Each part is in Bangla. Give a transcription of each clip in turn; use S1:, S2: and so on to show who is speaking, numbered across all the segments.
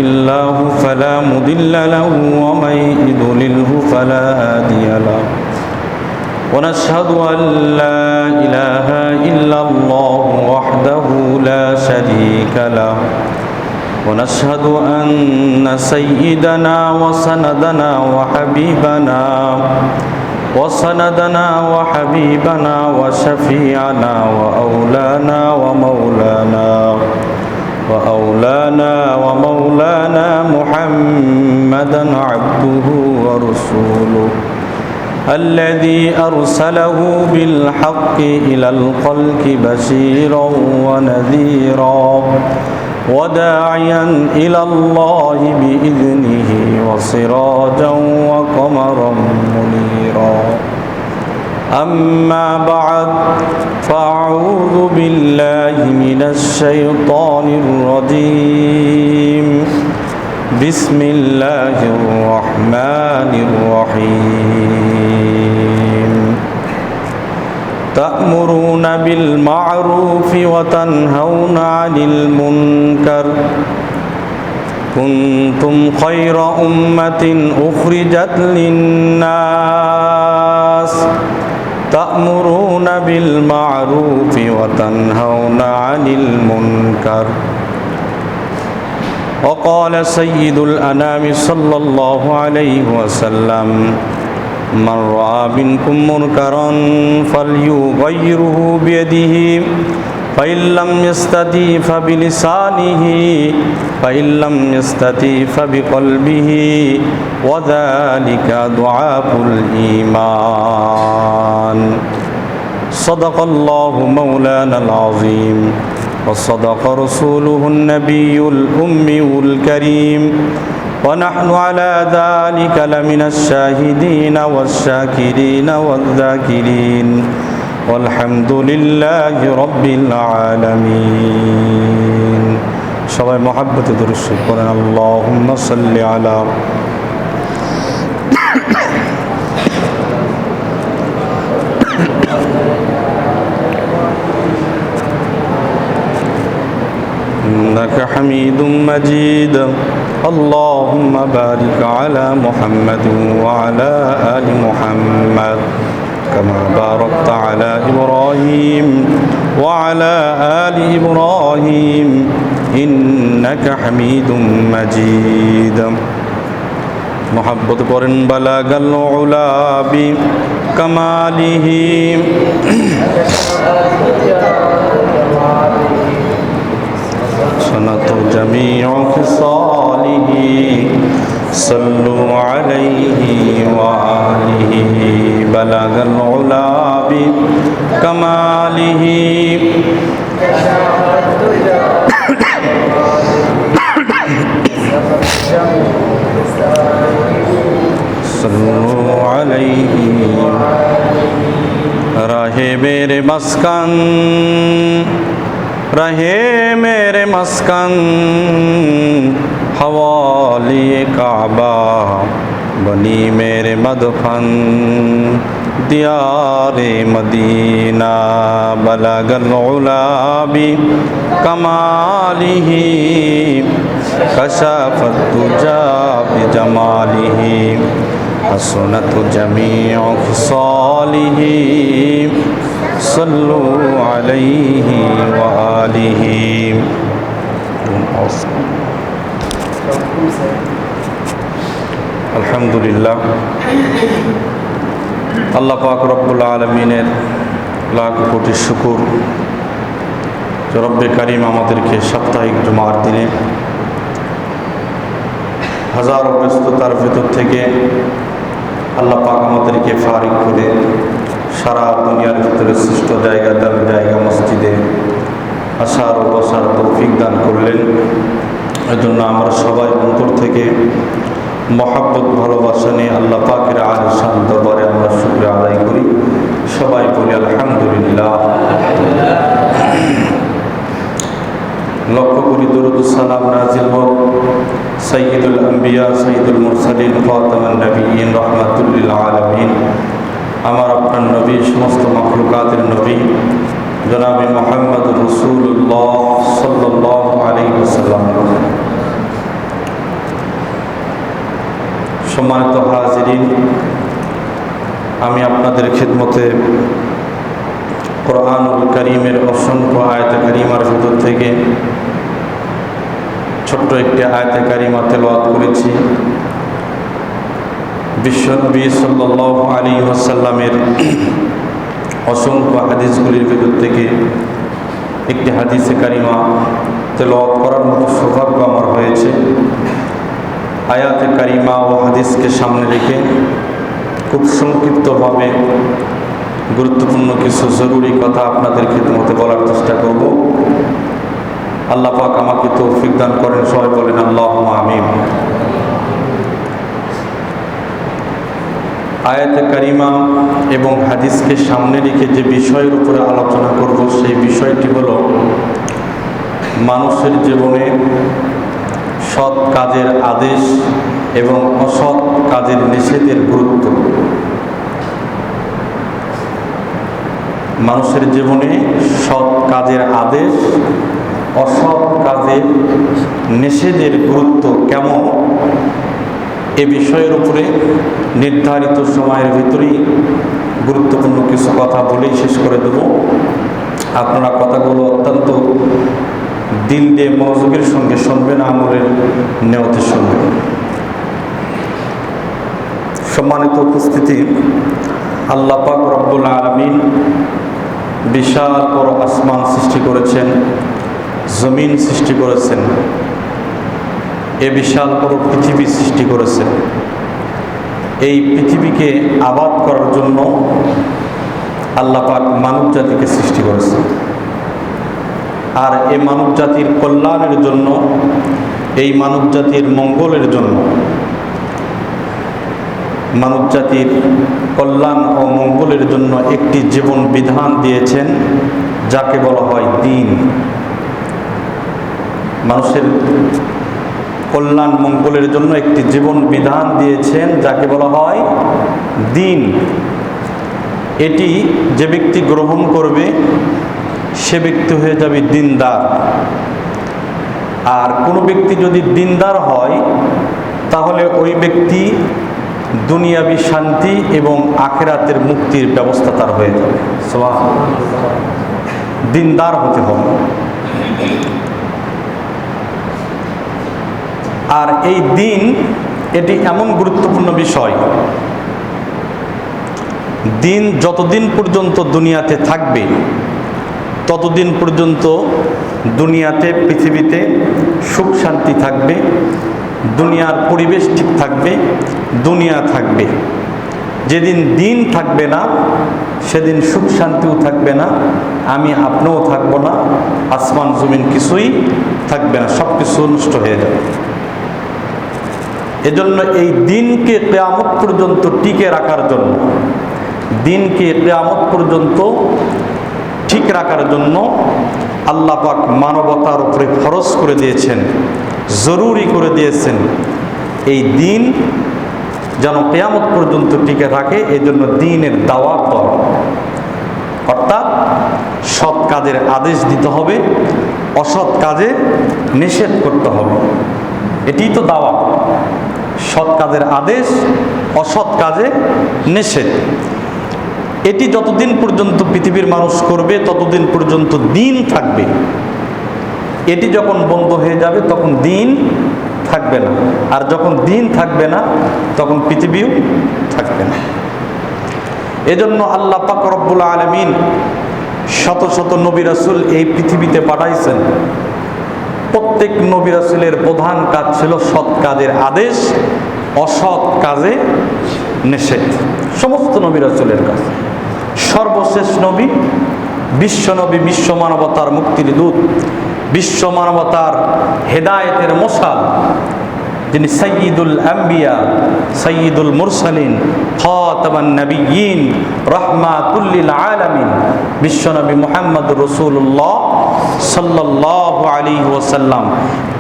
S1: الله فلا مضل له ومن يضلله فلا هادي له ونشهد أن لا إله إلا الله وحده لا شريك له ونشهد أن سيدنا وسندنا وحبيبنا وشفيعنا وأولانا محمدا عبده ورسوله الذي أرسله بالحق إلى الخلق بشيرا ونذيرا وداعيا إلى الله بإذنه وسراجا وقمرا منيرا أما بعد فأعوذ بالله من الشيطان الرجيم بسم الله الرحمن الرحيم تأمرون بالمعروف وتنهون عن المنكر كنتم خير أمة أخرجت للناس تأمرون بالمعروف وتنهون عن المنكر وقال سيد الأنام صلى الله عليه وسلم من رأى منكم منكرا فليغيره بيده فإن لم يستطع فبلسانه فإن لم يستطع فبقلبه وذلك ضعاف الإيمان صدق الله مولانا العظيم وصدق رسوله النبي الأمي الكريم ونحن على ذلك لمن الشاهدين والشاكرين والذاكرين والحمد لله رب العالمين সবাই মহব্বতে দরুদ শরীফ পড়েন আল্লাহুম্মা সাল্লি আলা إنك حميد مجيد اللهم بارك على محمد وعلى آل محمد كما باركت على إبراهيم وعلى آل إبراهيم إنك حميد مجيد محبت قرن بلغ العلا بكماله سنة جميع خصاله صلوا عليه وآله بلغ العلا بكماله صلوا عليه رہے میرے مسکن رہے میرے مسکن حوالی کعبہ بنی میرے مدفن دیار مدینہ بلغ العلا بکمالہ کشف الدجى بجمالہ حسنت جمیع خصالہ صلوا عليه وآله আলহামদুলিল্লাহ আল্লাহ পাক রব্বুল আলামিনের লাখ কোটি শুকর যে রব্বে কারীম আমাদেরকে সাপ্তাহিক জুমার দিনে হাজারো ব্যস্ততার ভেতর থেকে আল্লাহ পাক আমাদেরকে ফারিক করে সারা দুনিয়ার ভিতরে সৃষ্ট জায়গা মসজিদে আসার ও বসার তৌফিক দান করলেন। এজন্য আমরা সবাই অন্তর থেকে মহাব্বত ভালোবাসা নিয়ে আল্লাহ পাকের আলিশান দরবারে আমরা শুকরিয়া আদায় করি। সবাই বলি আলহামদুলিল্লাহ। লক্ষ্য করি দরুদ সালাম নাজিল হোক সাইয়্যিদুল আম্বিয়া সাইয়্যিদুল মুরসালিন খাতামুন নবিয়্যিন রাহমাতুল লিল আলামিন আমার আপনার নবী সমস্ত মাখলুকাতের নবী জনাবে মুহাম্মদ রাসূলুল্লাহ সাল্লাল্লাহু আলাইহি ওয়াসাল্লাম সম্মানিত হাজিরিন, আমি আপনাদের খিদমতে কোরআনুল কারীমের অসংখ্য আয়াতে কারিমার ভিতর থেকে ছোট্ট একটি আয়াতে কারিমা তেলাওয়াত করেছি। বিশ্বনবী সাল্লাল্লাহু আলাইহি ওয়াসাল্লামের অসংখ্য হাদিসগুলির ভিতর থেকে একটি হাদিসে কারিমা তেলাওয়াত করার মতো সৌভাগ্য আমার হয়েছে। আয়াতে কারিমা ও হাদিসকে সামনে রেখে খুব সংক্ষিপ্তভাবে গুরুত্বপূর্ণ কিছু জরুরি কথা আপনাদের খিদমতে বলার চেষ্টা করব। আল্লাহ পাক আমাকে তৌফিক দান করেন, সবাই বলেন আল্লাহুম্মা আমিন। আয়াতে কারিমা এবং হাদিসকে সামনে রেখে যে বিষয়ের উপরে আলোচনা করব সেই বিষয়টি হলো মানুষের জীবনে সৎ কাজের আদেশ এবং অসৎ কাজের নিষেধের গুরুত্ব। মানুষের জীবনে সৎ কাজের আদেশ, অসৎ কাজের নিষেধের গুরুত্ব কেমন, এ বিষয়ের উপরে নির্ধারিত সময়ের ভিতরেই গুরুত্বপূর্ণ কিছু কথা বলেই শেষ করে দেব। আপনারা কথাগুলো অত্যন্ত দিল দিয়ে মনোযোগের সঙ্গে শুনবেন, আমলের নেওয়াতে শুনবেন। সম্মানিত উপস্থিতি, আল্লাহ পাক রব্বুল আলামিন বিশাল বড় আসমান সৃষ্টি করেছেন, জমিন সৃষ্টি করেছেন, এ বিশাল বড় পৃথিবী সৃষ্টি করেছেন। এই পৃথিবীকে আবাদ করার জন্য আল্লাহ পাক মানব জাতিকে সৃষ্টি করেছেন। আর এই মানব জাতির কল্যাণের জন্য, এই মানব জাতির মঙ্গলের জন্য, মানব জাতির কল্যাণ ও মঙ্গলের জন্য একটি জীবন বিধান দিয়েছেন, যাকে বলা হয় দ্বীন। মানুষের কল্যাণ মঙ্গলের জন্য একটি জীবন বিধান দিয়েছেন, যাকে বলা হয় দ্বীন। এটি যে ব্যক্তি গ্রহণ করবে সে ব্যক্তি হয়ে যাবে দিনদার। আর কোনো ব্যক্তি যদি দিনদার হয় তাহলে ওই ব্যক্তি দুনিয়াবী শান্তি এবং আখিরাতের মুক্তির ব্যবস্থা তার হয়ে যাবে। দিনদার হতে হবে। আর এই দিন, এটি এমন গুরুত্বপূর্ণ বিষয়, দিন যতদিন পর্যন্ত দুনিয়াতে থাকবে ততদিন পর্যন্ত দুনিয়াতে, পৃথিবীতে সুখ শান্তি থাকবে, দুনিয়ার পরিবেশ ঠিক থাকবে, দুনিয়া থাকবে। যেদিন দিন থাকবে না সেদিন সুখ শান্তিও থাকবে না, আমি আপনিও থাকবো না, আসমান জমিন কিছুই থাকবে না, সব কিছু নষ্ট হয়ে যাবে। এজন্য এই দিনকে কিয়ামত পর্যন্ত টিকে রাখার জন্য, দিনকে কিয়ামত পর্যন্ত ঠিক রাখার জন্য আল্লাহ পাক মানবতার উপরে ফরজ করে দিয়েছেন, জরুরি করে দিয়েছেন এই দিন যেন কিয়ামত পর্যন্ত টিকে থাকে। এই জন্য দিনের দাওয়াত দেওয়া, অর্থাৎ সৎ কাজের আদেশ দিতে হবে, অসৎ কাজে নিষেধ করতে হবে। এটিই তো দাওয়াত, সৎ কাজের আদেশ, অসৎ কাজে নিষেধ। এটি যতদিন পর্যন্ত পৃথিবীর মানুষ করবে ততদিন পর্যন্ত দিন থাকবে। এটি যখন বন্ধ হয়ে যাবে তখন দিন থাকবে না, আর যখন দিন থাকবে না তখন পৃথিবীও থাকবে না। এজন্য আল্লাহ পাক রব্বুল আলামিন শত শত নবী রাসূল এই পৃথিবীতে পাঠাইছেন। প্রত্যেক নবী রাসূলের প্রধান কাজ ছিল সৎ কাজের আদেশ, অসৎ কাজে নিষেধ। সমস্ত নবী রাসূলের কাজ। সর্বশেষ নবী বিশ্ব নবী, বিশ্ব মানবতার মুক্তির দূত, বিশ্ব মানবতার হেদায়েতের মশাল, যিনি সাইয়্যিদুল আম্বিয়া, সাইয়্যিদুল মুরসালিন, খাতামান নবিয়্যিন, রাহমাতুল লিল আলামিন, বিশ্বনবী মুহাম্মদুর রাসূলুল্লাহ সাল্লাল্লাহু আলাইহি ওয়াসাল্লাম,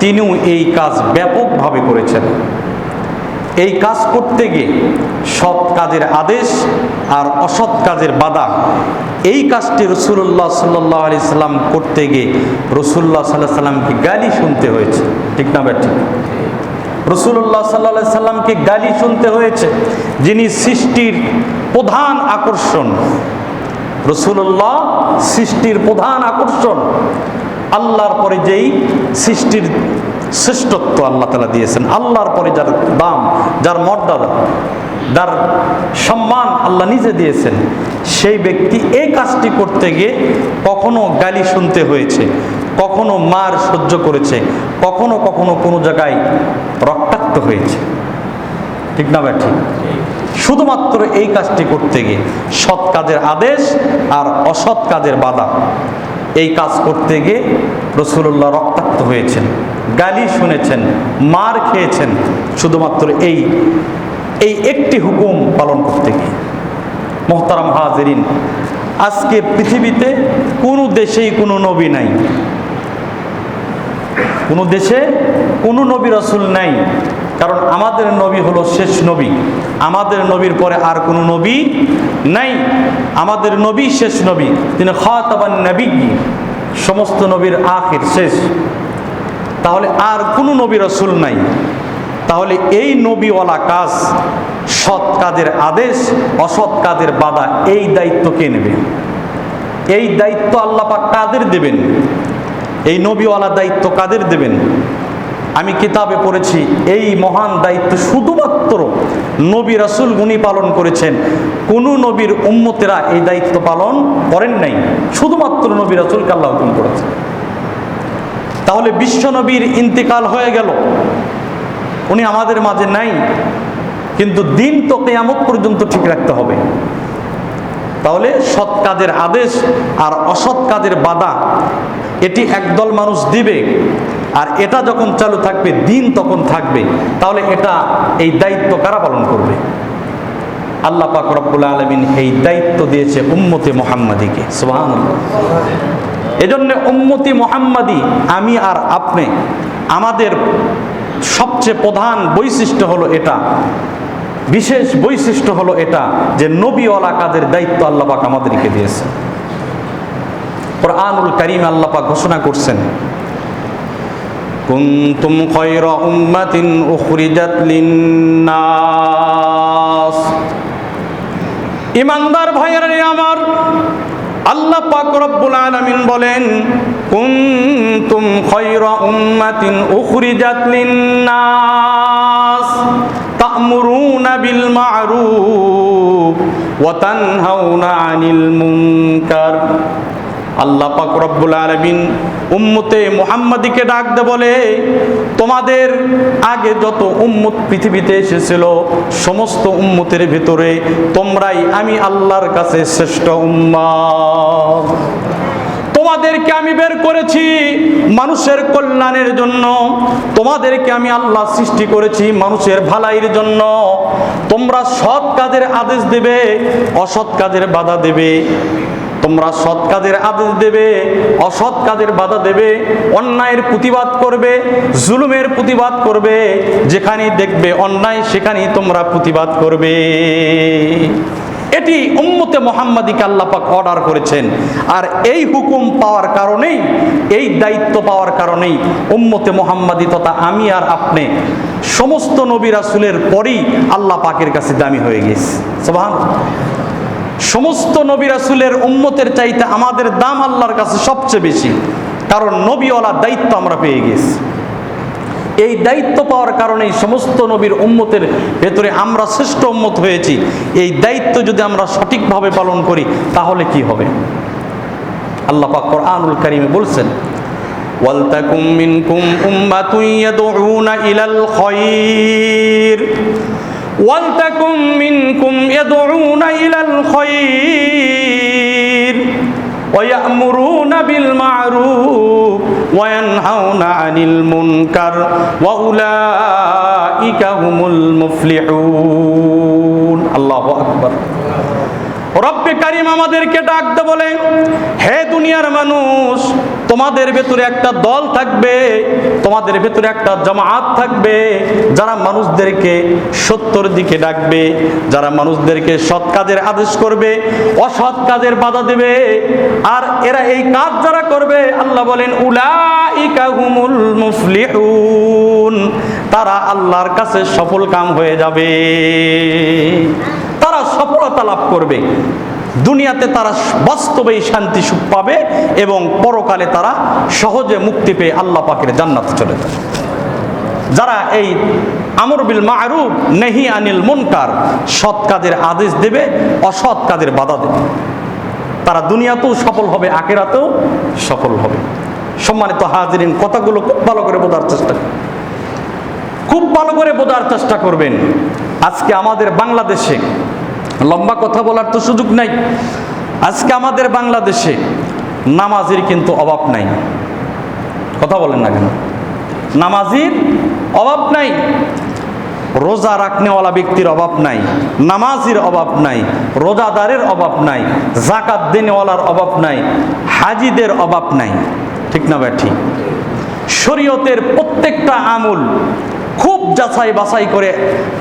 S1: তিনিও এই কাজ ব্যাপকভাবে করেছেন। এই কাজ করতে গিয়ে সৎ কাজের আদেশ আর অসৎ কাজের বাধা, এই কাজটি রাসূলুল্লাহ সাল্লাল্লাহু আলাইহি সাল্লাম করতে গিয়ে রাসূলুল্লাহ সাল্লাল্লাহু আলাইহি সাল্লামকে গালি শুনতে হয়েছে, ঠিক না ব্যাঠিক? রাসূলুল্লাহ সাল্লাল্লাহু আলাইহি সাল্লামকে গালি শুনতে হয়েছে, যিনি সৃষ্টির প্রধান আকর্ষণ। রাসূলুল্লাহ সৃষ্টির প্রধান আকর্ষণ। আল্লাহর পরে যেই সৃষ্টির শ্রেষ্ঠত্ব আল্লাহ তাআলা দিয়েছেন, আল্লাহর পরে যার দাম, যার মর্যাদা, যার সম্মান আল্লাহ নিজে দিয়েছেন, সেই ব্যক্তি এই কাজটি করতে গিয়ে কখনো গালি শুনতে হয়েছে, কখনো মার সহ্য করেছে, কখনো কখনো কোনো জায়গায় রক্তাক্ত হয়েছে। ঠিক না ভাই? ঠিক। শুধুমাত্র এই কাজটি করতে গিয়ে সৎ কাজের আদেশ আর অসৎ কাজের বাধা, এই কাজ করতে গিয়ে রাসূলুল্লাহ রক্তাক্ত হয়েছেন, গালি শুনেছেন, মার খেয়েছেন, শুধুমাত্র এই একটি হুকুম পালন করতে গিয়ে। মুহতারাম হাজিরিন, আজকে পৃথিবীতে কোনো দেশেই কোনো নবী নাই, কোনো দেশে কোনো নবী রাসূল নাই, কারণ আমাদের নবী হলো শেষ নবী। আমাদের নবীর পরে আর কোনো নবী নাই, আমাদের নবী শেষ নবী, তিনি খাতাবান নবী, সমস্ত নবীর আখির, শেষ। তাহলে আর কোনো নবী রাসূল নাই। তাহলে এই নবীওয়ালা কাজ, সৎ কাজের আদেশ, অসৎ কাজের বাধা, এই দায়িত্ব কে নেবে? এই দায়িত্ব আল্লাহ পাক কাদের দেবেন? এই নবীওয়ালা দায়িত্ব কাদের দেবেন? আমি কিতাবে পড়েছি এই মহান দায়িত্ব শুধুমাত্র নবী রাসূল গুনি পালন করেছেন, কোন নবীর উম্মতেরা এই দায়িত্ব পালন করেন নাই, শুধুমাত্র নবী রাসূলকে আল্লাহ হুকুম করেছেন। তাহলে বিশ্ব নবীর ইন্তেকাল হয়ে গেল, উনি আমাদের মাঝে নাই, কিন্তু দিন তো কিয়ামত পর্যন্ত ঠিক রাখতে হবে। তাহলে সৎ কাজের আদেশ আর অসৎ কাজের বাধা এটি একদল মানুষ দিবে, আর এটা যখন চালু থাকবে, দিন তখন থাকবে। তাহলে এই দায়িত্ব কারা পালন করবে? আল্লাহ পাক রব্বুল আলামিন এই দায়িত্ব দিয়েছে উম্মতে মুহাম্মাদীকে। সুবহানাল্লাহ। এজন্য উম্মতি মুহাম্মাদী, আমি আর আপনি, আমাদের সবচেয়ে প্রধান বৈশিষ্ট্য হলো এটা, বিশেষ বৈশিষ্ট্য হলো এটা যে নবীওয়ালা কাজের দায়িত্ব আল্লাহ পাক আমাদেরকে দিয়েছে। কুরআনুল কারীমে আল্লাহ পাক ঘোষণা করছেন, কুনতুম খায়রা উম্মাতিন উখরিজাত লিন-নাস। ঈমানদার ভাইয়েরা আমার, আল্লাহ পাক রব্বুল আলামিন বলেন, কুনতুম খায়রা উম্মাতিন উখরিজাত লিন-নাস তা'মুরুনা বিল মা'রুফ ওয়া তানহাউনা আনিল মুনকার। আল্লাহ পাক রব্বুল আলামিন উম্মতে মুহাম্মাদীকে ডাক দে বলে, তোমাদের আগে যত উম্মত পৃথিবীতে এসেছিল, সমস্ত উম্মতের ভিতরে তোমরাই আমি আল্লাহর কাছে শ্রেষ্ঠ উম্মত। তোমাদেরকে আমি বের করেছি মানুষের কল্যাণের জন্য, তোমাদেরকে আমি আল্লাহ সৃষ্টি করেছি মানুষের ভালাইয়ের জন্য। তোমরা সৎ কাজের আদেশ দেবে, অসৎ কাজের বাধা দেবে। তোমরা সৎ কাজের আদেশ দেবে, অসৎ কাজের বাধা দেবে, অন্যায়ের প্রতিবাদ করবে, জুলুমের প্রতিবাদ করবে, যেখানেই দেখবে অন্যায় সেখানেই তোমরা প্রতিবাদ করবে। এটি উম্মতে মুহাম্মাদীকে আল্লাহ পাক অর্ডার করেছেন। আর এই হুকুম পাওয়ার কারণেই, এই দায়িত্ব পাওয়ার কারণেই উম্মতে মুহাম্মাদী তথা আমি আর আপনি সমস্ত নবী রাসূলের পরেই আল্লাহ পাকের কাছে দামি হয়ে গেছে। সুবহানাল্লাহ। সমস্ত নবী রাসূলের উম্মতের চাইতে আমাদের দাম আল্লাহর কাছে সবচেয়ে বেশি, কারণ নবীওয়ালা দায়িত্ব আমরা পেয়ে গেছি। এই দায়িত্ব পাওয়ার কারণেই সমস্ত নবীর উম্মতের ভেতরে আমরা শ্রেষ্ঠ উম্মত হয়েছি। এই দায়িত্ব যদি আমরা সঠিকভাবে পালন করি তাহলে কি হবে? আল্লাহ পাক কুরআনুল কারীমে বলছেন, ওয়ালতাকুম মিনকুম উম্মাতুন ইয়াদউনা ইলাল খায়র ওয়ালতাকুম মিনকুম ইয়াদউনা ইলাল খায়র ওয়া ইয়া'মুরুনা বিল মা'রুফ ওয়া ইয়ানহাউনা আনিল মুনকার ওয়া উলাইকা হুমুল মুফলিহুন। আল্লাহু আকবার। রব্বে কারীম আমাদেরকে ডাক দে বলে, হে দুনিয়ার মানুষ, তোমাদের ভেতরে একটা দল থাকবে, তোমাদের ভেতরে একটা জামাত থাকবে, যারা মানুষদেরকে সত্যের দিকে ডাকবে, যারা মানুষদেরকে সৎ কাজের আদেশ করবে, অসৎ কাজের বাধা দেবে। আর এরা এই কাজ যারা করবে, আল্লাহ বলেন উলাইকা হুমুল মুফলিহুন,
S2: তারা আল্লাহর কাছে সফল কাম হয়ে যাবে, তারা সফলতা লাভ করবে। দুনিয়াতে তারা বাস্তবেই শান্তি সুখ পাবে এবং পরকালে তারা সহজে মুক্তি পেয়ে আল্লাহ পাকের জান্নাতে চলে যাবে। যারা এই আমর বিল মারুফ নেহি আনিল মুনকার, সৎ কাজের আদেশ দেবে, অসৎ কাজের বাধা দেবে, তারা দুনিয়াতেও সফল হবে, আখিরাতেও সফল হবে। সম্মানিত হাজিরিন, কথাগুলো খুব ভালো করে বোঝার চেষ্টা করবেন, খুব ভালো করে বোঝার চেষ্টা করবেন। আজকে আমাদের বাংলাদেশে, লম্বা কথা বলার তো সুযোগ নাই, আজকে আমাদের বাংলাদেশে নামাজির কিন্তু অভাব নাই। কথা বলেন না কেন? নামাজির অভাব নাই, রোজা রাখনেওয়ালা ব্যক্তির অভাব নাই, নামাজির অভাব নাই, রোজাদারের অভাব নাই, যাকাত দেনেওয়ালার অভাব নাই, হাজিদের অভাব নাই। ঠিক না ভাই? ঠিক। শরীয়তের প্রত্যেকটা আমল খুব যাচাই বাছাই করে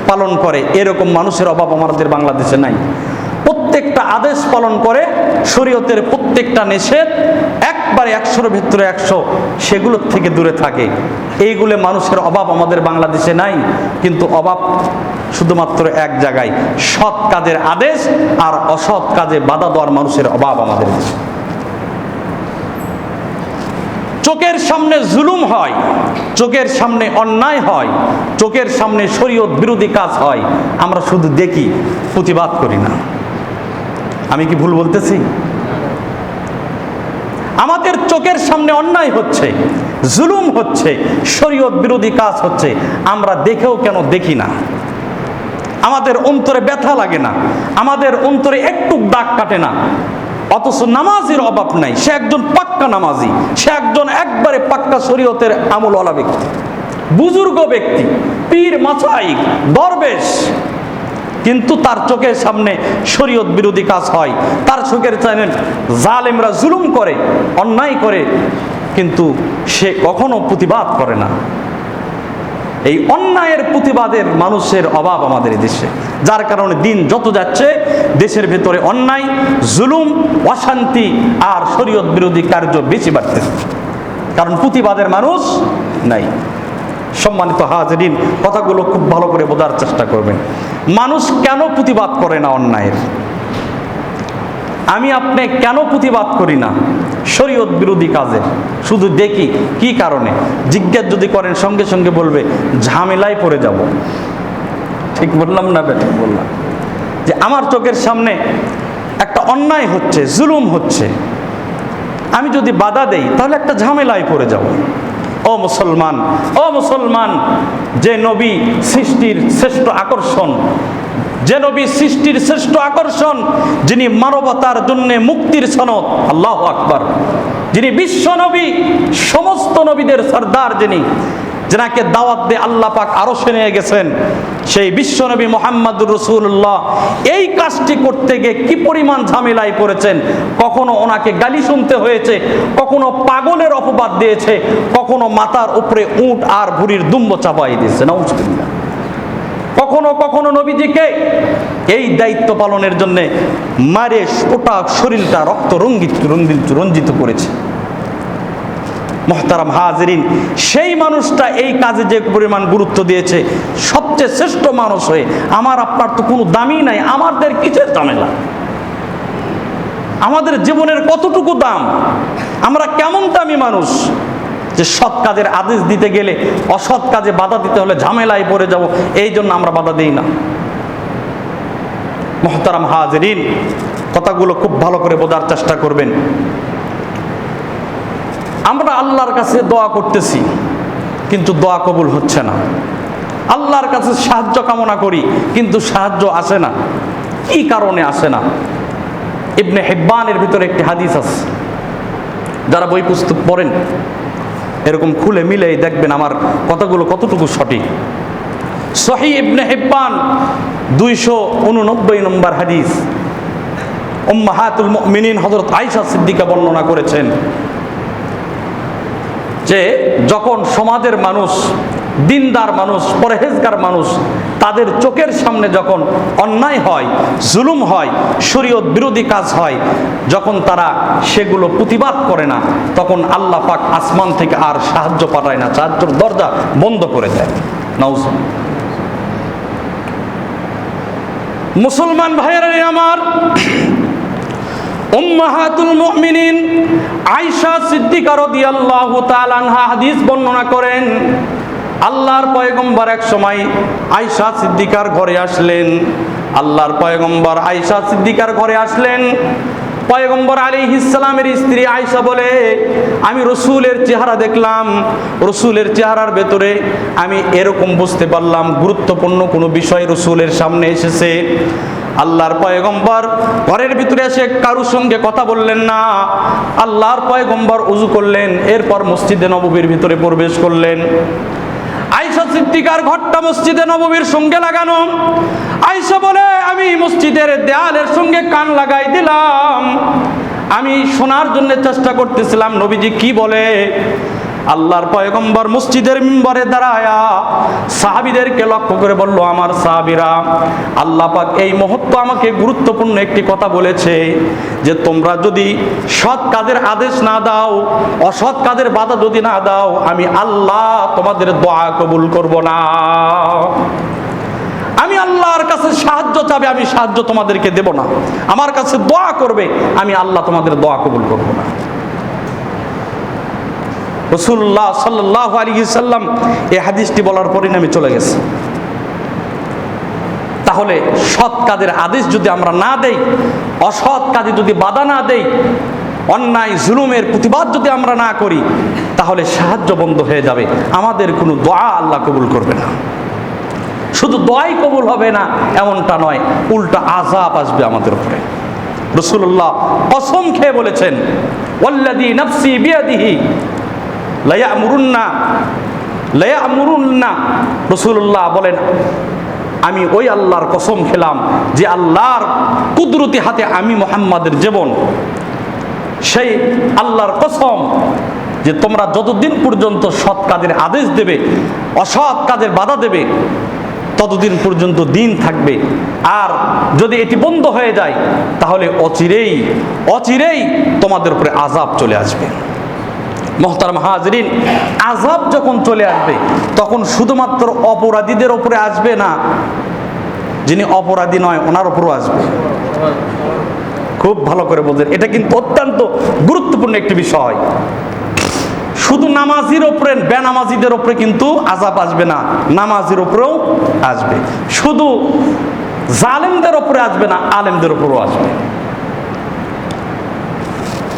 S2: পালন করে, এরকম মানুষের অভাব আমাদের বাংলাদেশে নাই। প্রত্যেকটা আদেশ পালন করে, শরীয়তের প্রত্যেকটা নিষেধ একবারে 100-র ভিতরে 100 সেগুলোর থেকে দূরে থাকে। এইগুলো মানুষের অভাব আমাদের বাংলাদেশে নাই, কিন্তু অভাব শুধুমাত্র এক জায়গায়, সৎ কাজের আদেশ আর অসৎ কাজে বাধা দেওয়ার মানুষের অভাব আমাদের দেশে। চোখের সামনে জুলুম হয়, চোখের সামনে অন্যায় হয়, চোখের সামনে শরীয়ত বিরোধী কাজ হয়, আমরা শুধু দেখি, প্রতিবাদ করি না। আমি কি ভুল বলতেছি? আমাদের চোখের সামনে অন্যায় হচ্ছে, জুলুম হচ্ছে, শরীয়ত বিরোধী কাজ হচ্ছে, আমরা দেখেও কেন দেখি না? আমাদের অন্তরে ব্যথা লাগে না, আমাদের অন্তরে একটু দাগ কাটে না। অথচ নামাজির অভাব নাই, সে একজন পাক্কা নামাজি, সে একজন একবারে পাক্কা শরীয়তের আমলওয়ালা ব্যক্তি, বুজুর্গ ব্যক্তি, পীর মাশায়েখ, দরবেশ, কিন্তু তার চোখের সামনে শরীয়ত বিরোধী কাজ হয়, তার চোখের সামনে জালেমরা জুলুম করে, অন্যায় করে, কিন্তু সে কখনো প্রতিবাদ করে না। এই অন্যায়ের প্রতিবাদের মানুষের অভাব আমাদের দেশে, যার কারণে দিন যত যাচ্ছে দেশের ভেতরে অন্যায়, জুলুম, অশান্তি আর শরীয়ত বিরোধী কার্য বেশি বাড়তেছে, কারণ প্রতিবাদের মানুষ নাই। সম্মানিত হাজিরিন, কথাগুলো খুব ভালো করে বোঝার চেষ্টা করবেন। মানুষ কেন প্রতিবাদ করে না অন্যায়ের? আমি আপনি কেন প্রতিবাদ করি না শরীয়ত বিরোধী কাজে? শুধু দেখি কি কারণে, জিজ্ঞেস যদি করেন সঙ্গে সঙ্গে বলবে ঝামেলায় পড়ে যাব। ঠিক বললাম না? ঠিক বললাম। যে আমার চোখের সামনে একটা অন্যায় হচ্ছে, জুলুম হচ্ছে, আমি যদি বাধা দেই তাহলে একটা ঝামেলায় পড়ে যাব। ও মুসলমান, ও মুসলমান, যে নবী সৃষ্টির শ্রেষ্ঠ আকর্ষণ, যে নবী সৃষ্টির শ্রেষ্ঠ আকর্ষণ, যিনি মানবতার জন্য মুক্তির সনদ, আল্লাহু আকবার, যিনি বিশ্ব নবী, সমস্ত নবীদের সরদার, যিনি, যেনাকে দাওয়াত দিয়ে আল্লাহ পাক আরশে নিয়ে গেছেন, সেই বিশ্ব নবী মুহাম্মদুর রাসূলুল্লাহ এই কাজটি করতে গিয়ে কি পরিমাণ ঝামেলায় পড়েছেন। কখনো ওনাকে গালি শুনতে হয়েছে, কখনো পাগলের অপবাদ দিয়েছে, কখনো মাথার উপরে উট আর ভুঁড়ির দুম্ব চাপাই দিয়েছে, নাউজুবিল্লাহ। কখনো কখনো নবীজিকে এই দায়িত্ব পালনের জন্য মারে ওটা শরীরটা রক্ত রঞ্জিত করেছে। মুহতারাম হাজিরিন, সেই মানুষটা এই কাজে যে পরিমাণ গুরুত্ব দিয়েছে, সবচেয়ে শ্রেষ্ঠ মানুষ হয়ে, আমার আপনার তো কোনো দামই নাই, আমাদের কিসের ঝামেলা? আমাদের জীবনের কতটুকু দাম? আমরা কেমন দামি মানুষ যে সৎ কাজের আদেশ দিতে গেলে অসৎ কাজে বাধা দিতে হলে ঝামেলায় পড়ে যাব, এই জন্য আমরা বাধা দিই না। মুহতারাম হাজিরিন, কথাগুলো খুব ভালো করে বোঝার চেষ্টা করবেন। আমরা আল্লাহর কাছে দোয়া করতেছি, কিন্তু দোয়া কবুল হচ্ছে না। আল্লাহর কাছে সাহায্য কামনা করি, কিন্তু সাহায্য আসে না। কি কারণে আসে না? ইবনে হিব্বানের ভিতরে একটি হাদিস আছে, যারা বই পুস্তক পড়েন এরকম খুলে মিলেই দেখবেন আমার কথাগুলো কতটুকু সঠিক। সহিহ ইবনে হিব্বান 289 নম্বর হাদিস, উম্মাহাতুল মুমিনিন হযরত আয়েশা সিদ্দিকা বর্ণনা করেছেন যে যখন সমাজের মানুষ, দিনদার মানুষ, পরহেজগার মানুষ, তাদের চোখের সামনে যখন অন্যায় হয়, জুলুম হয়, শরীয়ত বিরোধী কাজ হয়, যখন তারা সেগুলো প্রতিবাদ করে না, তখন আল্লাহ পাক আসমান থেকে আর সাহায্য পাঠায় না, সাহায্যের দরজা বন্ধ করে দেয়। নাউজুবিল্লাহ। মুসলমান ভাইয়েরা আমার, উম্মাহাতুল মুমিনিন আয়েশা সিদ্দিকা রাদিয়াল্লাহু তাআলা আনহা হাদিস বর্ণনা করেন, আল্লাহর পয়গম্বর এক সময় আয়েশা সিদ্দিকার ঘরে আসলেন। আল্লাহর পয়গম্বর আয়েশা সিদ্দিকার ঘরে আসলেন। পয়গম্বর আলাইহিস সালামের স্ত্রী আয়েশা বলে, আমি রসুলের চেহারা দেখলাম, রসুলের চেহারার ভেতরে আমি এরকম বুঝতে পারলাম গুরুত্বপূর্ণ কোনো বিষয় রসুলের সামনে এসেছে। আল্লাহর পয়গম্বর ঘরের ভিতরে এসে কারুর সঙ্গে কথা বললেন না। আল্লাহর পয়গম্বর ওযু করলেন, এরপর মসজিদে নববীর ভিতরে প্রবেশ করলেন। আয়েশা সিদ্দিকার ঘরটা মসজিদে নববীর সঙ্গে লাগানো। আয়েশা বলে, আমি মসজিদের দেয়ালের সঙ্গে কান লাগাই দিলাম, আমি শোনার জন্য চেষ্টা করতেছিলাম নবীজি কি বলে। আল্লাহর পয়গম্বর মসজিদের মিম্বরে দাঁড়ায়া সাহাবীদেরকে লক্ষ্য করে বলল, আমার সাহাবীরা, আল্লাহ পাক এই মুহূর্তে আমাকে গুরুত্বপূর্ণ একটি কথা বলেছে যে তোমরা যদি সৎ কাজের আদেশ না দাও, অসৎ কাজের বাধা যদি না দাও, আমি আল্লাহ তোমাদের দোয়া কবুল করব না। আমি আল্লাহর কাছে সাহায্য চাবে, আমি সাহায্য তোমাদেরকে দেব না। আমার কাছে দোয়া করবে, আমি আল্লাহ তোমাদের দোয়া কবুল করব না। রাসূলুল্লাহ সাল্লাল্লাহু আলাইহি সাল্লাম এই হাদিসটি বলার পরিণামে চলে গেছে। তাহলে সৎ কাজের আদেশ যদি আমরা না দেই, অসৎ কাজে যদি বাধা না দেই, অন্যায় জুলুমের প্রতিবাদ যদি আমরা না করি, তাহলে সাহায্য বন্ধ হয়ে যাবে, আমাদের কোনো দোয়া আল্লাহ কবুল করবে না। শুধু দোয়াই কবুল হবে না এমনটা নয়, উল্টা আযাব আসবে আমাদের উপরে। রাসূলুল্লাহ কসম খেয়ে বলেছেন, ওয়াল্লাযী নাফসি বিয়াদিহি লায়ামুরুন্না, রাসূলুল্লাহ বলেন, আমি ওই আল্লাহর কসম খেলাম যে আল্লাহর কুদরতি হাতে আমি মুহাম্মাদের জীবন, সেই আল্লাহর কসম যে তোমরা যতদিন পর্যন্ত সৎ কাজের আদেশ দেবে, অসৎ কাজের বাধা দেবে, ততদিন পর্যন্ত দিন থাকবে। আর যদি এটি বন্ধ হয়ে যায়, তাহলে অচিরেই তোমাদের উপরে আযাব চলে আসবে। মুহতারাম হাজিরিন, আযাব যখন চলে আসবে, তখন শুধুমাত্র অপরাধীদের উপরে আসবে না, যিনি অপরাধী নয় ওনার উপরও আসবে। খুব ভালো করে বলছেন, এটা কিন্তু অত্যন্ত গুরুত্বপূর্ণ একটি বিষয়। শুধু নামাজির উপরে, বেনামাজিদের উপরে কিন্তু আযাব আসবে না, নামাজির উপরেও আসবে। শুধু জালেমদের উপরে আসবে না, আলেমদের উপরেও আসবে।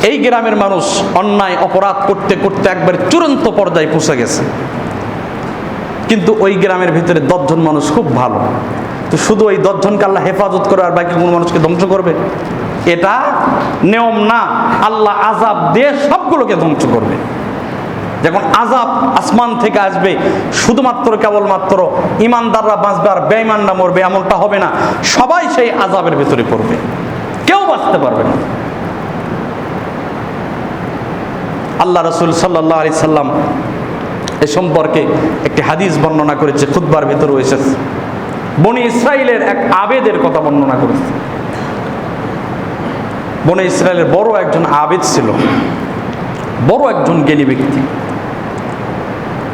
S2: এই গ্রামের মানুষ অন্যায় অপরাধ করতে করতে একবার চূড়ান্ত পর্যায়ে পৌঁছে গেছে, কিন্তু ওই গ্রামের ভিতরে 10 জন মানুষ খুব ভালো। তো শুধু ওই 10 জনকে আল্লাহ হেফাজত করে আর বাকি কোনো মানুষকে ধ্বংস করবে? এটা নিয়ম না। আল্লাহ আযাব দিয়ে সবগুলোকে ধ্বংস করবে। যখন আযাব আসমান থেকে আসবে, শুধুমাত্র কেবলমাত্র ইমানদাররা বাঁচবে আর বেঈমানরা মরবে এমনটা হবে না, সবাই সেই আযাবের ভিতরে পড়বে, কেউ বাঁচতে পারবে না। আল্লাহ রাসূল সাল্লাল্লাহু আলাইহি সাল্লাম এ সম্পর্কে একটি হাদিস বর্ণনা করেছে, খুতবার ভিতরে এসেছে। বনি ইসরাইলের এক আবেদের কথা বর্ণনা করেছে। বনি ইসরাইলের বড় একজন আবেদ ছিল, বড় একজন জ্ঞানী ব্যক্তি।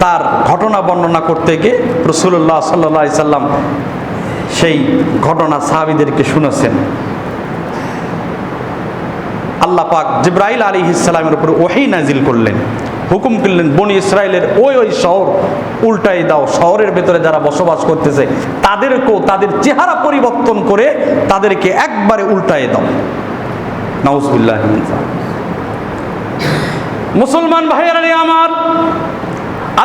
S2: তার ঘটনা বর্ণনা করতে গিয়ে রাসূলুল্লাহ সাল্লাল্লাহু আলাইহি সাল্লাম সেই ঘটনা সাহাবীদেরকে শুনেছেন। আল্লাহ পাক জিবরাইল আলাইহিস সালামের উপর ওহী নাজিল করলেন, হুকুম করলেন বনি ইসরাইলের ওই শহর উল্টাই দাও, শহরের ভেতরে যারা বসবাস করতেছে তাদেরকেও তাদের চেহারা পরিবর্তন করে তাদেরকে একবারে উল্টাই দাও। নাউজুবিল্লাহ। মুসলমান ভাইয়েরা আমার,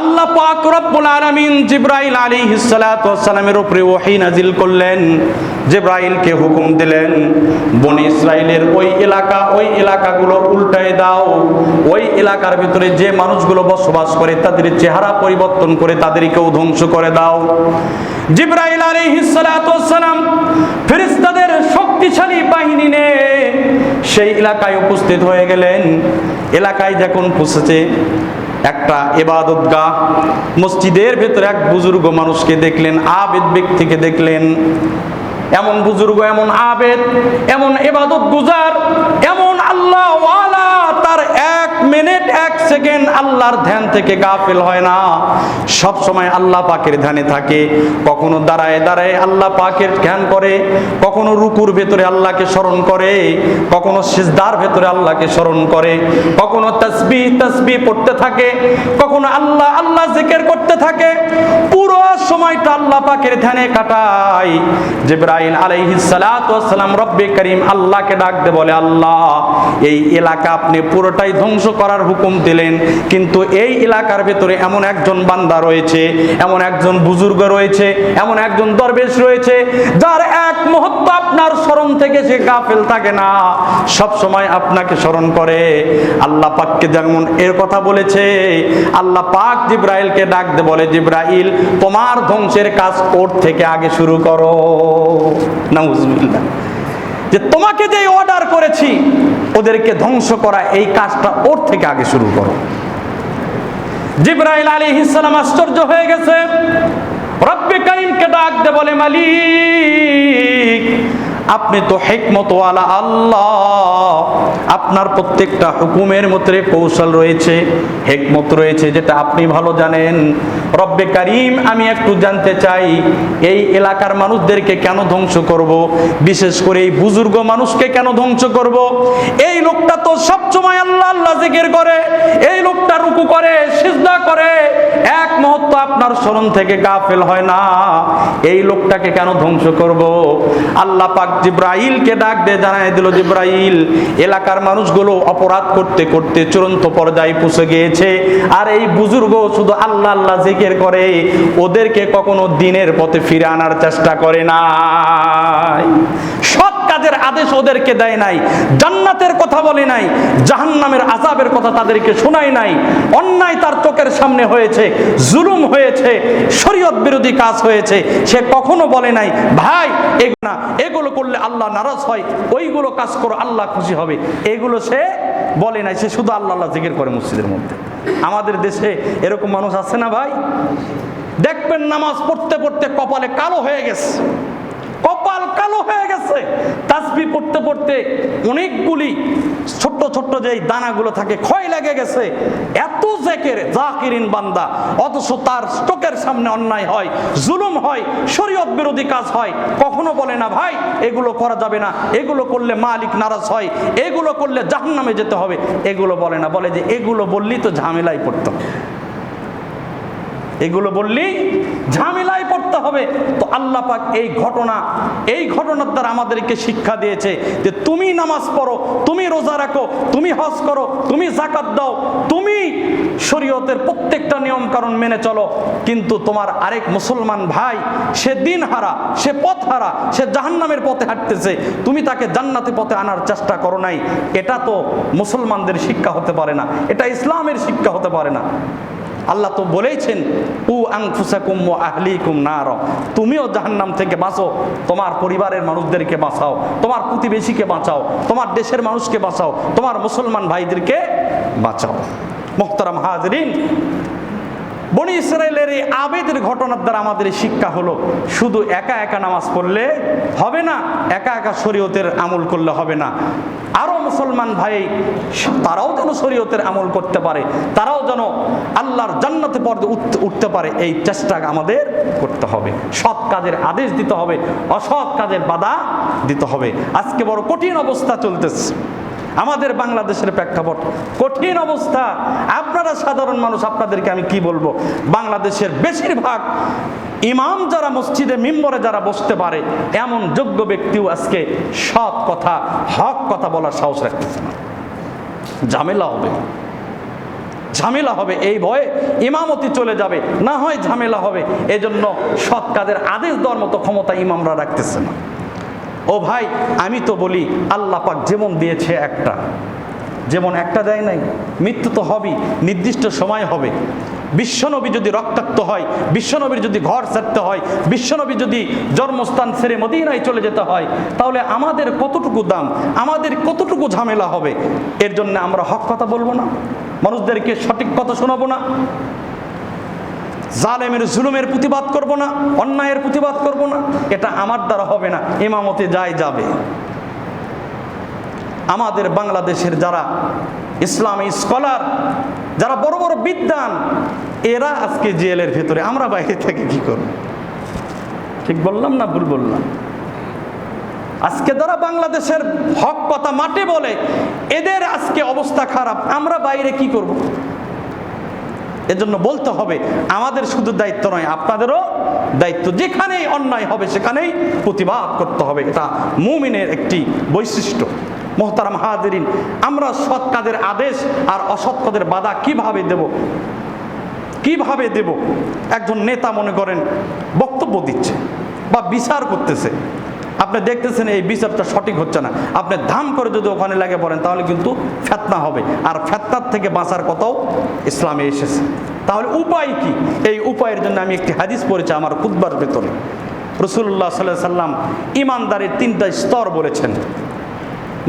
S2: আল্লাহ পাক রব্বুল আলামিন জিবরাইল আলাইহিস সালাতু ওয়াস সালামের উপরে ওহী নাজিল করলেন। জিবরাইলকে হুকুম দিলেন, বনি ইসরাইলের ওই এলাকাগুলো উল্টায় দাও, ওই এলাকার ভিতরে যে মানুষগুলো বসবাস করে তাদের চেহারা পরিবর্তন করে তাদেরকেও ধ্বংস করে দাও। জিবরাইল আলাইহিস সালাতু ওয়াস সালাম ফেরেশতাদের শক্তিশালী বাহিনী নিয়ে সেই এলাকায় উপস্থিত হয়ে গেলেন। এলাকায় যখন পৌঁছেছে, একটা ইবাদতগাহ, মসজিদের ভেতরে এক বুজুর্গ মানুষকে দেখলেন, আবেদ ব্যক্তিকে দেখলেন। এমন বুজুর্গ, এমন আবেদ, এমন ইবাদত গুজার, এমন আল্লাহ ওয়ালা, তার 1 মিনিট এক সেকেন্ড আল্লাহর ধ্যান থেকে গাফিল হয় না, সব সময় আল্লাহ পাকের ধ্যানে থাকে। কখনো দাঁড়ায় দাঁড়ায় আল্লাহ পাকের ধ্যান করে, কখনো রুকুর ভেতরে আল্লাহকে স্মরণ করে, কখনো সিজদার ভেতরে আল্লাহকে স্মরণ করে, কখনো তাসবিহ তাসবিহ পড়তে থাকে, কখনো আল্লাহ আল্লাহ জিকির করতে থাকে। পুরো সময়টা আল্লাহ পাকের ধ্যানে কাটায়। জিবরাইল আলাইহিস সালাতু ওয়াস সালাম রব্বে করিম আল্লাহকে ডাকতে বলে, আল্লাহ এই এলাকা আপনি পুরোটাই ধ্বংস করার হুকুম দিলেন, কিন্তু এই এলাকার ভেতরে এমন একজন বান্দা রয়েছে, এমন একজন বুজুর্গ রয়েছে, এমন একজন দরবেশ রয়েছে, যার এক মুহূর্ত আপনার স্মরণ থেকে সে গাফিল থাকে না, সব সময় আপনাকে স্মরণ করে। আল্লাহ পাককে যেমন এর কথা বলেছে, আল্লাহ পাক জিবরাইলকে ডাকতে বলে, জিবরাইল তোমার ধ্বংসের কাজ ওর থেকে আগে শুরু করো। নাউজুবিল্লাহ, যে তোমাকে যে অর্ডার করেছি ওদেরকে ধ্বংস করা, এই কাজটা ওর থেকে আগে শুরু করো। জিবরাইল আলাইহিস সালাম আশ্চর্য হয়ে গেছে, রব্বে কারীমকে ডাকতে বলে, মালিক আপনি তো হিকমতওয়ালা আল্লাহ, আপনার প্রত্যেকটা হুকুমের মধ্যে কৌশল রয়েছে, হিকমত রয়েছে, যেটা আপনি ভালো জানেন। রব্বে কারীম আমি একটু জানতে চাই, এই এলাকার মানুষদেরকে কেন ধ্বংস করব, বিশেষ করে এই বুজুর্গ মানুষকে কেন ধ্বংস করব? এই লোকটা তো সবসময় আল্লাহ আল্লাহ জিকির করে, এই লোকটা রুকু করে, সিজদা করে, এক মুহূর্ত আপনার স্মরণ থেকে গাফিল হয় না, এই লোকটাকে কেন ধ্বংস করব? আল্লাহ পাক জিবরাইলকে ডাক দিয়ে জানায় দিল, জিবরাইল এলাকার মানুষগুলো অপরাধ করতে করতে চূড়ান্ত পর্যায়ে পৌঁছে গিয়েছে, আর এই বুজুর্গ শুধু আল্লাহ আল্লাহ জিকির করে, ওদেরকে কখনো দিনের পথে ফিরে আনার চেষ্টা করে নাই, সৎ কাজের আদেশ ওদেরকে দেয় নাই, জান্নাতের কথা বলে নাই, জাহান্নামের আযাবের কথা তাদেরকে শোনায় নাই। অন্যায় তার চোখের সামনে হয়েছে, জুলুম হয়েছে, শরীয়ত বিরোধী কাজ হয়েছে, সে কখনো বলে নাই ভাই এগুলো করলে আল্লাহ নারাজ হয়, ওইগুলো কাজ করো আল্লাহ খুশি হবে, এগুলো সে বলে নাই। সে শুধু আল্লাহ আল্লাহ জিকির করে মসজিদের মধ্যে। আমাদের দেশে এরকম মানুষ আছে না ভাই? দেখবেন নামাজ পড়তে পড়তে কপালে কালো হয়ে গেছে, কপাল কালো হয়ে গেছে, তাসবিহ পড়তে পড়তে অনেকগুলি ছোট্ট ছোট্ট যে দানাগুলো থাকে ক্ষয় লেগে গেছে, এত জাকিরিন বান্দা, অথচ তার চোখের সামনে অন্যায় হয়, জুলুম হয়, শরীয়ত বিরোধী কাজ হয়, কখনো বলে না ভাই এগুলো করা যাবে না, এগুলো করলে মালিক নারাজ হয়, এগুলো করলে জাহান্নামে যেতে হবে, এগুলো বলে না। বলে যে এগুলো বললেই তো ঝামেলায় পড়তাম, এগুলো বললেই ঝামেলায় পড়তে হবে। তো আল্লাহ পাক এই ঘটনার দ্বারা আমাদেরকে শিক্ষা দিয়েছে যে তুমি নামাজ পড়ো, তুমি রোজা রাখো, তুমি হজ করো, তুমি যাকাত দাও, তুমি শরীয়তের প্রত্যেকটা নিয়ম কানুন মেনে চলো, কিন্তু তোমার আরেক মুসলমান ভাই সে দিন হারা, সে পথ হারা, সে জাহান্নামের পথে হাঁটতেছে, তুমি তাকে জান্নাতের পথে আনার চেষ্টা করো নাই। এটা তো মুসলমানদের শিক্ষা হতে পারে না, এটা ইসলামের শিক্ষা হতে পারে না। আল্লাহ তো বলেইছেন উ আনফুসাকুম ওয়া আহলিকুম নার, তুমিও জাহান্নাম থেকে বাঁচো, তোমার পরিবারের মানুষদেরকে বাঁচাও, তোমার প্রতিবেশীকে বাঁচাও, তোমার দেশের মানুষকে বাঁচাও, তোমার মুসলমান ভাইদেরকে বাঁচাও। মুহতারাম হাজরিন, বনি ইসরাইলের এই আবেদের ঘটনার দ্বারা আমাদের শিক্ষা হলো, শুধু একা একা নামাজ পড়লে হবে না, একা একা শরীয়তের আমল করলে হবে না, আরো মুসলমান ভাই তারাও যেন শরীয়তের আমল করতে পারে, তারাও যেন আল্লাহর জান্নাতে পর্দে উঠতে পারে, এই চেষ্টা আমাদের করতে হবে। সৎ কাজের আদেশ দিতে হবে, অসৎ কাজের বাধা দিতে হবে। আজকে বড় কঠিন অবস্থা চলতেছে আমাদের বাংলাদেশের প্রেক্ষাপট, কঠিন অবস্থা। আপনারা সাধারণ মানুষ, আপনাদেরকে আমি কি বলবো, বাংলাদেশের বেশিরভাগ ইমাম যারা মসজিদে মিম্বরে যারা বসতে পারে, এমন যোগ্য ব্যক্তিও আজকে সৎ কথা, হক কথা বলার সাহস রাখতেছে না। ঝামেলা হবে, ঝামেলা হবে, এই ভয়ে ইমামতি চলে যাবে, না হয় ঝামেলা হবে, এজন্য সৎ কাজের আদেশ দেওয়ার মতো ক্ষমতা ইমামরা রাখতেছে না। ও ভাই, আমি তো বলি আল্লাহ পাক যেমন দিয়েছে একটা, যেমন একটা দেয় নাই, মৃত্যু তো হবেই, নির্দিষ্ট সময় হবে। বিশ্বনবী যদি রক্তাক্ত হয়, বিশ্বনবীর যদি ঘর ছাড়তে হয়, বিশ্বনবী যদি জন্মস্থান ছেড়ে মদিনায় চলে যেতে হয়, তাহলে আমাদের কতটুকু দাম, আমাদের কতটুকু ঝামেলা হবে। এর জন্য আমরা হক কথা বলবো না, মানুষদেরকে সঠিক কথা শোনাবো না, জালেমের জুলুমের প্রতিবাদ করব না, অন্যায়ের প্রতিবাদ করব না, এটা আমার দ্বারা হবে না। ইমামতে যাবে, আমাদের বাংলাদেশের যারা ইসলামী স্কলার, যারা বড় বড় বিদ্বান, এরা আজকে জেলের ভেতরে, আমরা বাইরে থেকে কি করব? ঠিক বললাম না ভুল বললাম? আজকে যারা বাংলাদেশের হক কথা মাঠে বলে, এদের আজকে অবস্থা খারাপ, আমরা বাইরে কি করব? এজন্য বলতে হবে, আমাদের শুধু দায়িত্ব নয়, আপনাদেরও দায়িত্ব। যেখানেই অন্যায় হবে সেখানেই প্রতিবাদ করতে হবে। এটা মুমিনের একটি বৈশিষ্ট্য। মোহতারাম হাজিরিন, আমরা সৎ কাজের আদেশ আর অসৎ কাজের বাধা কিভাবে দেব? একজন নেতা মনে করেন বক্তব্য দিচ্ছে বা বিচার করতেছে, আপনি দেখতেছেন এই বিচারটা সঠিক হচ্ছে না, আপনি ধাম করে যদি ওখানে লাগে পড়েন তাহলে কিন্তু ফিতনা হবে, আর ফিতনার থেকে বাঁচার কথাও ইসলামে এসেছে। তাহলে উপায় কি? এই উপায়ের জন্য আমি একটি হাদিস পড়েছি আমার খুতবার ভেতরে। রাসূলুল্লাহ সাল্লাল্লাহু আলাইহি সাল্লাম ইমানদারের 3টা স্তর বলেছেন।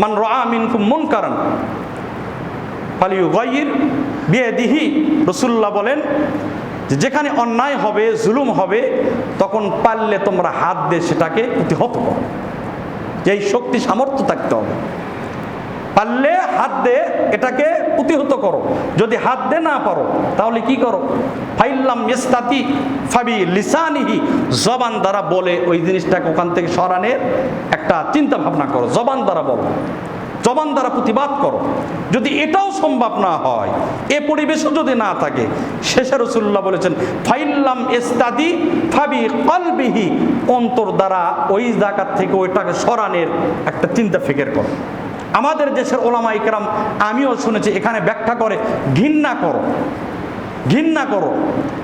S2: মান রাআ মিনকুম মুনকারান ফালিয়ুগাইয়ির বিয়াদিহি। রাসূলুল্লাহ বলেন যে যেখানে অন্যায় হবে, জুলুম হবে, তখন পারলে তোমরা হাত দিয়ে সেটাকে প্রতিহত করো। এই শক্তি সামর্থ্য থাকতে হবে, পারলে হাত দিয়ে এটাকে প্রতিহত করো। যদি হাত দিয়ে না পারো তাহলে কি করো? ফাইল্লাম ইস্তাতি ফাবি লিসানিহি, জবান দ্বারা বলে ওই জিনিসটাকে ওখান থেকে সরানোর একটা চিন্তা ভাবনা করো। জবান দ্বারা বলো, জবান দ্বারা প্রতিবাদ করো। যদি এটাও সম্ভব না হয়, এ পরিবেশও যদি না থাকে, শেষে রাসূলুল্লাহ বলেছেন ফাইল্লাম ইস্তাদি ফাবি কলবিহি, অন্তর দ্বারা ওই জায়গা থেকে ওইটাকে সরানোর একটা চিন্তা ফিকির করো। আমাদের দেশের ওলামা ইকরাম, আমিও শুনেছি, এখানে ব্যাখ্যা করে ঘৃণা করো,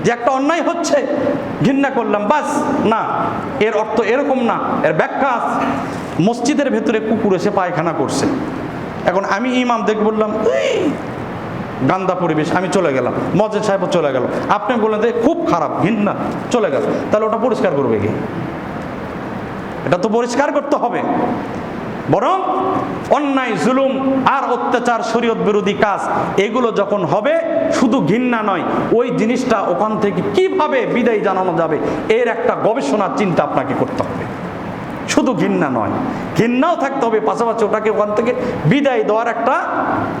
S2: যে একটা অন্যায় হচ্ছে, ঘৃণা করলাম বাস না, এর অর্থ এরকম না। এর ব্যাখ্যা আছে। মসজিদের ভেতরে কুকুর এসে পায়খানা করছে, এখন আমি ইমাম দেখে বললাম এই গান্দা পরিবেশ, আমি চলে গেলাম, মসজিদ সাহেব চলে গেল, আপনি বললেন যে খুব খারাপ, ঘৃণা, চলে গেল, তাহলে ওটা পরিষ্কার করবে কি? এটা তো পরিষ্কার করতে হবে। বরং অন্যায়, জুলুম আর অত্যাচার, শরীয়ত বিরোধী কাজ, এগুলো যখন হবে, শুধু ঘৃণা নয়, ওই জিনিসটা ওখান থেকে কিভাবে বিদায় জানানো যাবে এর একটা গবেষণার চিন্তা আপনাকে করতে হবে। শুধু ঘৃণা নয়, ঘৃণাও থাকতে হবে, পাশাপাশি ওটাকে ওখান থেকে বিদায় দেওয়ার একটা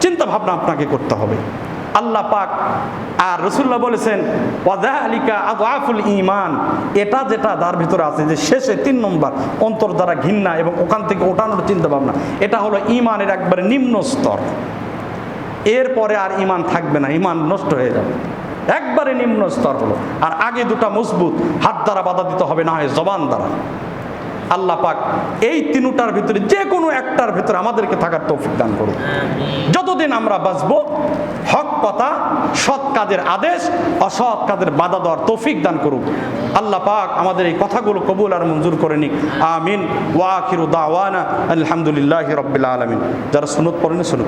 S2: চিন্তা ভাবনা আপনাকে করতে হবে। আল্লাহ পাক আর রাসূলুল্লাহ বলেছেন ওয়াযালিকা আযআফুল ঈমান, এটা যেটা তার ভিতরে আছে, যে শেষে 3 নম্বর অন্তর দ্বারা ঘৃণা এবং ওখান থেকে ওঠানোর চিন্তা ভাবনা, এটা হলো ঈমানের একবারে নিম্ন স্তর। এরপরে আর ঈমান থাকবে না, ঈমান নষ্ট হয়ে যাবে, একবারে নিম্ন স্তর হলো। আর আগে দুটা মজবুত, হাত দ্বারা বাধা দিতে হবে, না হয় জবান দ্বারা। আল্লাহ পাক এই 3টার ভিতরে যে কোনো একটার ভিতরে আমাদেরকে থাকার তৌফিক দান করুন। যতদিন আমরা বাঁচবো, হক কথা, সৎ কাজের আদেশ, অসৎ কাজের বাধা দেওয়ার তৌফিক দান করুন। আল্লাহ পাক আমাদের এই কথাগুলো কবুল আর মঞ্জুর করে নিক। আমিন। ওয়া আখিরু দাওয়ানা আলহামদুলিল্লাহি রাব্বিল আলামিন। যারা সুন্নত পড়েন শুনুন।